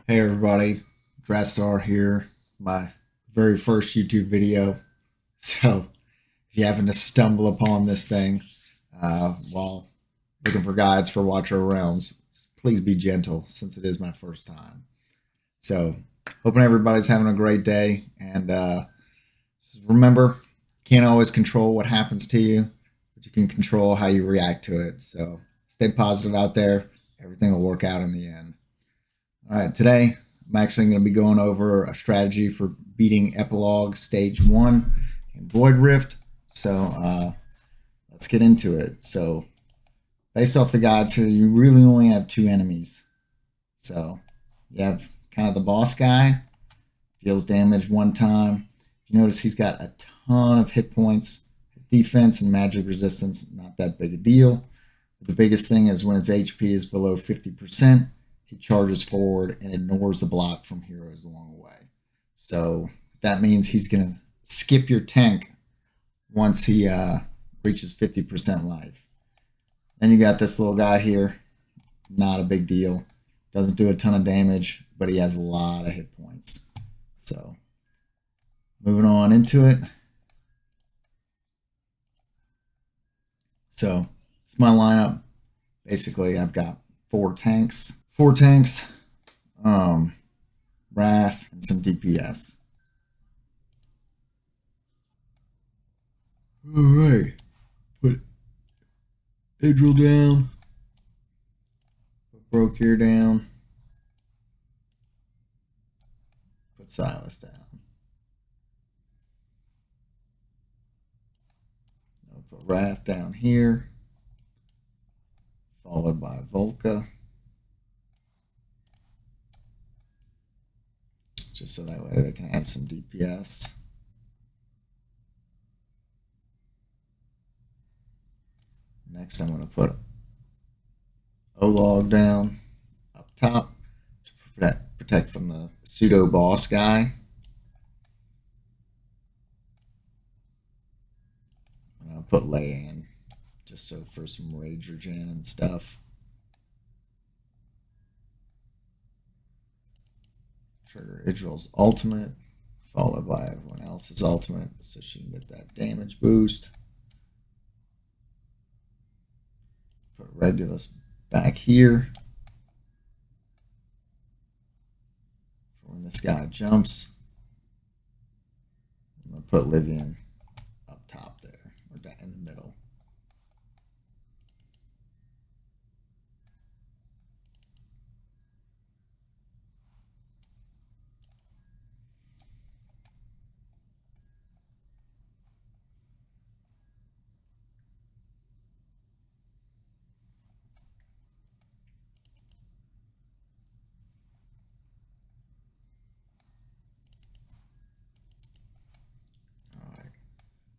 Hey everybody, Drastar here, my very first YouTube video. So if you happen to stumble upon this thing while looking for guides for Watcher Realms, please be gentle since it is my first time. So hoping everybody's having a great day, and remember, can't always control what happens to you, but you can control how you react to it. So stay positive out there. Everything will work out in the end. All right, today I'm actually going to be going over a strategy for beating Epilogue Stage 1 in Void Rift. So let's get into it. So based off the guides here, you really only have two enemies. So you have kind of the boss guy, deals damage one time. You notice he's got a ton of hit points. His defense and magic resistance, not that big a deal. But the biggest thing is when his HP is below 50%, he charges forward and ignores the block from heroes along the way. So that means he's going to skip your tank once he reaches 50% life. Then you got this little guy here. Not a big deal. Doesn't do a ton of damage, but he has a lot of hit points. So moving on into it. So it's my lineup. Basically, I've got four tanks, Wrath, and some DPS. Alright, put Idril down, put Brokir down, put Silas down. I'll put Wrath down here, followed by Volca. Just so that way they can have some DPS. Next, I'm going to put Olog down up top to protect from the pseudo boss guy. And I'll put Leanne just so for some rage regen and stuff. Trigger Idril's ultimate, followed by everyone else's ultimate, so she can get that damage boost. Put Regulus back here for when this guy jumps. I'm going to put Livian up top there, or down in the middle.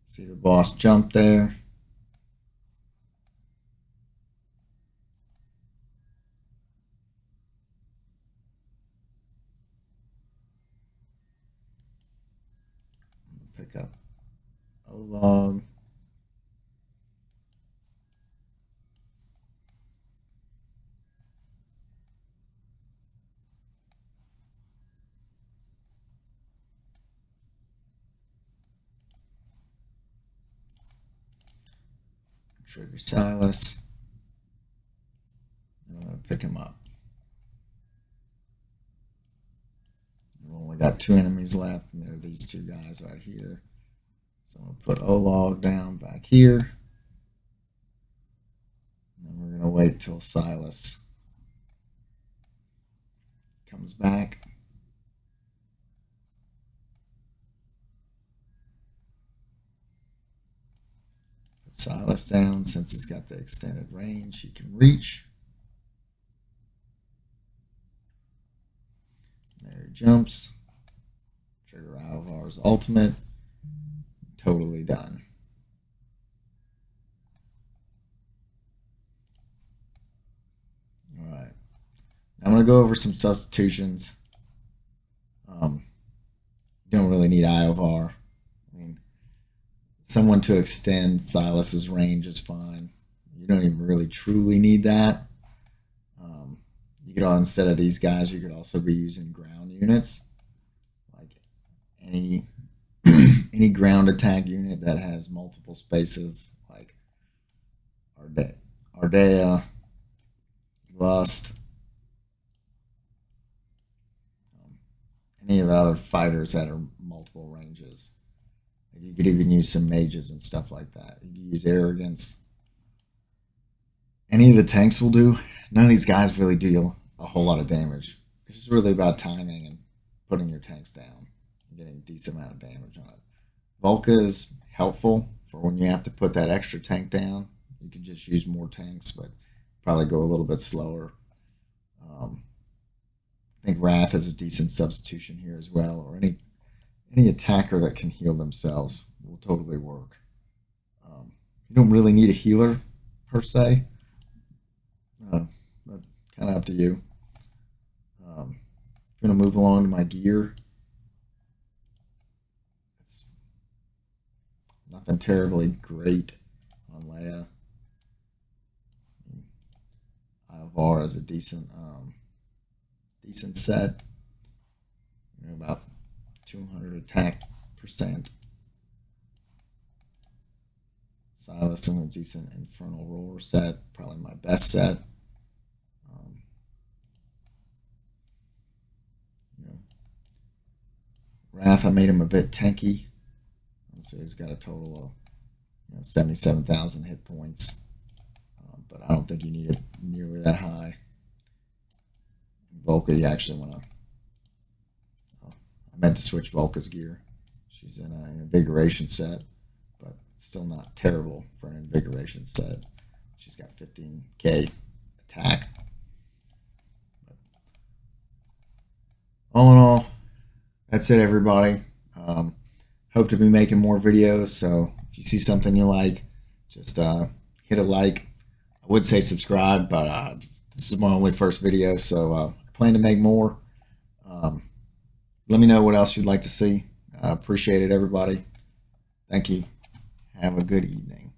See the boss jump there. Pick up Olog. Trigger Silas. And I'm going to pick him up. We've only got two enemies left, and they're these two guys right here. So I'm going to put Olog down back here. And then we're going to wait till Silas comes back. Put Silas down since he's got the extended range he can reach. There he jumps. Trigger Alvar's ultimate. Totally done. All right. Now I'm going to go over some substitutions. You don't really need Iovar. I mean, someone to extend Silas's range is fine. You don't even really truly need that. You You could, instead of these guys, you could also be using ground units, like any any ground attack unit that has multiple spaces, like Ardea, Lust, any of the other fighters that are multiple ranges. You could even use some mages and stuff like that. You could use arrogance. Any of the tanks will do. None of these guys really deal a whole lot of damage. It's just really about timing and putting your tanks down and getting a decent amount of damage on it. Volca is helpful for when you have to put that extra tank down. You can just use more tanks, but probably go a little bit slower. I think Wrath is a decent substitution here as well, or any attacker that can heal themselves will totally work. You don't really need a healer per se, but kind of up to you. I'm going to move along to my gear. It's nothing terribly great on Leia. WoR is a decent set. About 200 attack %. Silas in a decent Infernal Roar set, probably my best set. Wrath, I made him a bit tanky, so he's got a total of 77,000 hit points, but I don't think you need it nearly that high. Volca, you actually want to. I meant to switch Volca's gear. She's in an Invigoration set, but still not terrible for an Invigoration set. She's got 15k attack. But all in all, that's it, everybody. Hope to be making more videos, so if you see something you like, just hit a like. I would say subscribe, but this is my only first video, so I plan to make more. Let me know what else you'd like to see. I appreciate it, everybody. Thank you. Have a good evening.